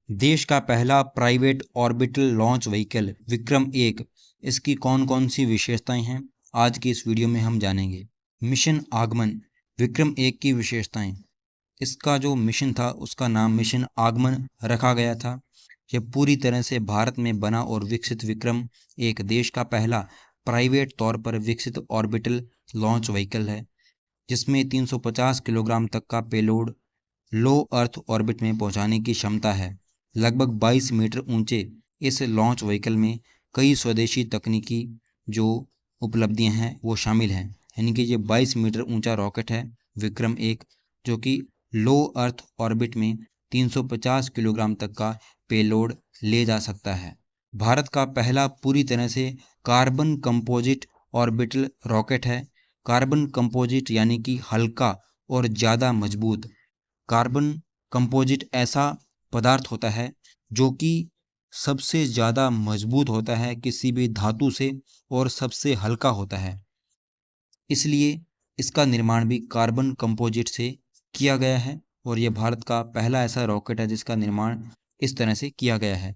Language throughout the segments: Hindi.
देश का पहला प्राइवेट ऑर्बिटल लॉन्च व्हीकल विक्रम-1, इसकी कौन कौन सी विशेषताएं हैं, आज की इस वीडियो में हम जानेंगे। मिशन आगमन विक्रम-1 की विशेषताएं। इसका जो मिशन था उसका नाम मिशन आगमन रखा गया था। यह पूरी तरह से भारत में बना और विकसित विक्रम-1 देश का पहला प्राइवेट तौर पर विकसित ऑर्बिटल लॉन्च व्हीकल है, जिसमें 350 किलोग्राम तक का पेलोड लो अर्थ ऑर्बिट में पहुंचाने की क्षमता है। लगभग 22 मीटर ऊंचे इस लॉन्च व्हीकल में कई स्वदेशी तकनीकी जो उपलब्धियां हैं वो शामिल हैं। यानी कि ये 22 मीटर ऊंचा रॉकेट है विक्रम-1, जो कि लो अर्थ ऑर्बिट में 350 किलोग्राम तक का पेलोड ले जा सकता है। भारत का पहला पूरी तरह से कार्बन कंपोजिट ऑर्बिटल रॉकेट है। कार्बन कंपोजिट यानी कि हल्का और ज़्यादा मजबूत। कार्बन कंपोजिट ऐसा पदार्थ होता है जो कि सबसे ज़्यादा मजबूत होता है किसी भी धातु से और सबसे हल्का होता है, इसलिए इसका निर्माण भी कार्बन कंपोजिट से किया गया है। और यह भारत का पहला ऐसा रॉकेट है जिसका निर्माण इस तरह से किया गया है।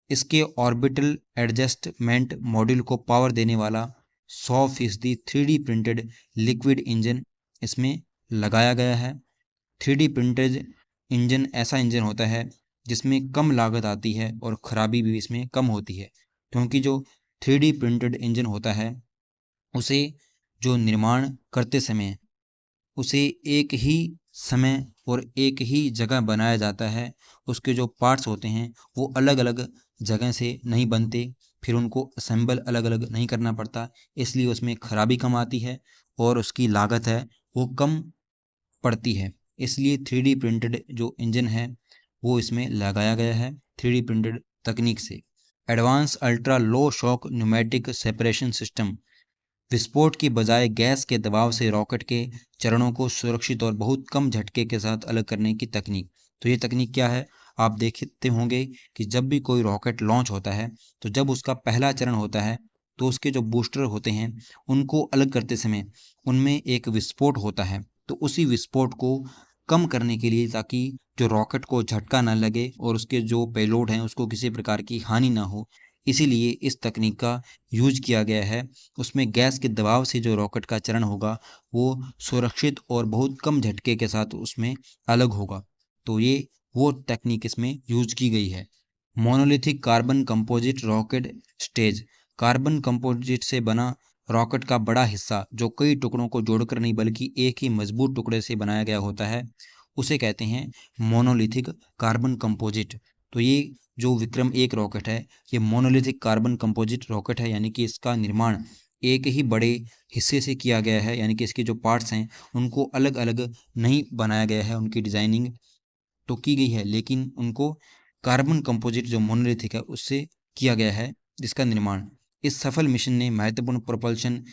इसके ऑर्बिटल एडजस्टमेंट मॉड्यूल को पावर देने वाला 100% 3D प्रिंटेड लिक्विड इंजन इसमें लगाया गया है। 3D प्रिंटेड इंजन ऐसा इंजन होता है जिसमें कम लागत आती है और ख़राबी भी इसमें कम होती है, क्योंकि जो 3D प्रिंटेड इंजन होता है उसे जो निर्माण करते समय उसे एक ही समय और एक ही जगह बनाया जाता है। उसके जो पार्ट्स होते हैं वो अलग अलग जगह से नहीं बनते, फिर उनको असेंबल अलग अलग नहीं करना पड़ता, इसलिए उसमें ख़राबी कम आती है और उसकी लागत है वो कम पड़ती है। इसलिए 3D प्रिंटेड जो इंजन है वो इसमें लगाया गया है 3D प्रिंटेड तकनीक से। Advance ultra low shock pneumatic separation system, विस्फोट की बजाय गैस के दबाव से रॉकेट के चरणों को सुरक्षित और बहुत कम झटके के साथ अलग करने की तकनीक। तो ये तकनीक क्या है, आप देखते होंगे कि जब भी कोई रॉकेट लॉन्च होता है तो जब उसका पहला चरण होता है तो उसके जो बूस्टर होते हैं उनको अलग करते समय उनमें एक विस्फोट होता है। तो उसी विस्फोट को कम करने के लिए, ताकि जो रॉकेट को झटका ना लगे और उसके जो पेलोड हैं उसको किसी प्रकार की हानि ना हो, इसीलिए इस तकनीक का यूज किया गया है। उसमें गैस के दबाव से जो रॉकेट का चरण होगा वो सुरक्षित और बहुत कम झटके के साथ उसमें अलग होगा। तो ये वो तकनीक इसमें यूज की गई है। Monolithic carbon composite rocket stage, carbon composite से बना रॉकेट का बड़ा हिस्सा जो कई टुकड़ों को जोड़कर नहीं बल्कि एक ही मजबूत टुकड़े से बनाया गया होता है, उसे कहते हैं मोनोलिथिक कार्बन कंपोजिट। तो ये जो विक्रम-1 रॉकेट है ये मोनोलिथिक कार्बन कंपोजिट रॉकेट है, यानी कि इसका निर्माण एक ही बड़े हिस्से से किया गया है। यानी कि इसके जो पार्ट्स हैं उनको अलग अलग नहीं बनाया गया है, उनकी डिज़ाइनिंग तो की गई है लेकिन उनको कार्बन कंपोजिट जो मोनोलिथिक है उससे किया गया है जिसका निर्माण। इस सफल मिशन ने महत्वपूर्ण प्रोपल्शन,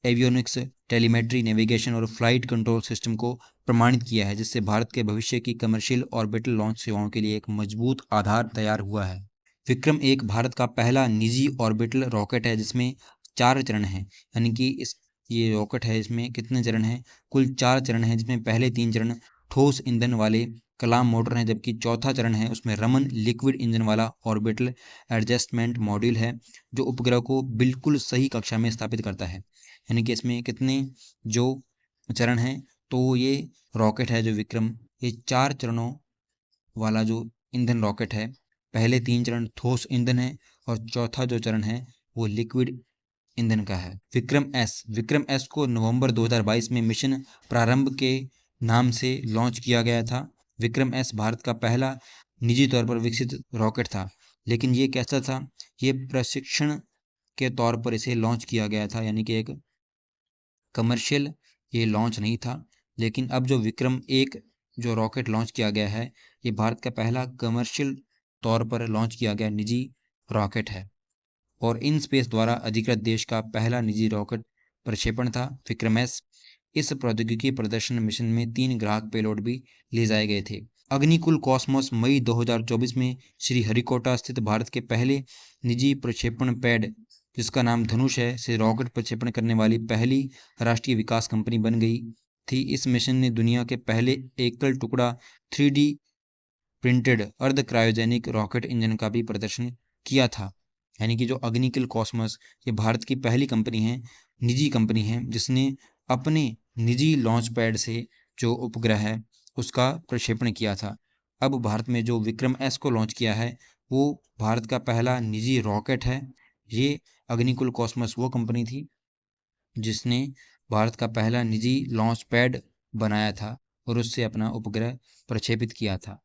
एवियोनिक्स, टेलीमेट्री, नेविगेशन और फ्लाइट कंट्रोल सिस्टम को प्रमाणित किया है, जिससे भारत के भविष्य की कमर्शियल ऑर्बिटल लॉन्च सेवाओं के लिए एक मजबूत आधार तैयार हुआ है। विक्रम-1 भारत का पहला निजी ऑर्बिटल रॉकेट है जिसमें 4 चरण हैं। यानी कि इस ये रॉकेट है, इसमें कितने चरण हैं, कुल 4 चरण हैं, जिसमें पहले 3 चरण ठोस ईंधन वाले कलाम मोटर हैं, जबकि चौथा चरण है उसमें रमन लिक्विड इंजन वाला ऑर्बिटल एडजस्टमेंट मॉड्यूल है, जो उपग्रह को बिल्कुल सही कक्षा में स्थापित करता है। यानी कि इसमें कितने जो चरण हैं, तो ये रॉकेट है जो विक्रम, ये 4 चरणों वाला जो ईंधन रॉकेट है। पहले 3 चरण ठोस ईंधन है और चौथा जो चरण है वो लिक्विड ईंधन का है। विक्रम एस को नवंबर 2022 में मिशन प्रारंभ के नाम से लॉन्च किया गया था। विक्रम एस भारत का पहला निजी तौर पर विकसित रॉकेट था, लेकिन ये कैसा था, ये प्रशिक्षण के तौर पर इसे लॉन्च किया गया था, यानी कि एक कमर्शियल ये लॉन्च नहीं था। लेकिन अब जो विक्रम-1 जो रॉकेट लॉन्च किया गया है ये भारत का पहला कमर्शियल तौर पर लॉन्च किया गया निजी रॉकेट है और इन स्पेस द्वारा अधिकृत देश का पहला निजी रॉकेट प्रक्षेपण था विक्रम-एस। इस प्रौद्योगिकी प्रदर्शन मिशन में 3 ग्राहक पेलोड भी ले जाए गए थे। अग्निकुल कॉस्मोस मई 2024 में श्रीहरिकोटा स्थित भारत के पहले निजी प्रक्षेपण पैड, जिसका नाम धनुष है, से रॉकेट प्रक्षेपण करने वाली पहली राष्ट्रीय विकास कंपनी बन गई थी। इस मिशन ने दुनिया के पहले एकल टुकड़ा 3D प्रिंटेड अर्ध क्रायोजेनिक रॉकेट इंजन का भी प्रदर्शन किया था। यानी कि जो अग्निकुल कॉस्मोस, ये भारत की पहली कंपनी है, निजी कंपनी है, जिसने अपने निजी लॉन्च पैड से जो उपग्रह है उसका प्रक्षेपण किया था। अब भारत में जो विक्रम एस को लॉन्च किया है वो भारत का पहला निजी रॉकेट है। ये अग्निकुल कॉस्मोस वो कंपनी थी जिसने भारत का पहला निजी लॉन्च पैड बनाया था और उससे अपना उपग्रह प्रक्षेपित किया था।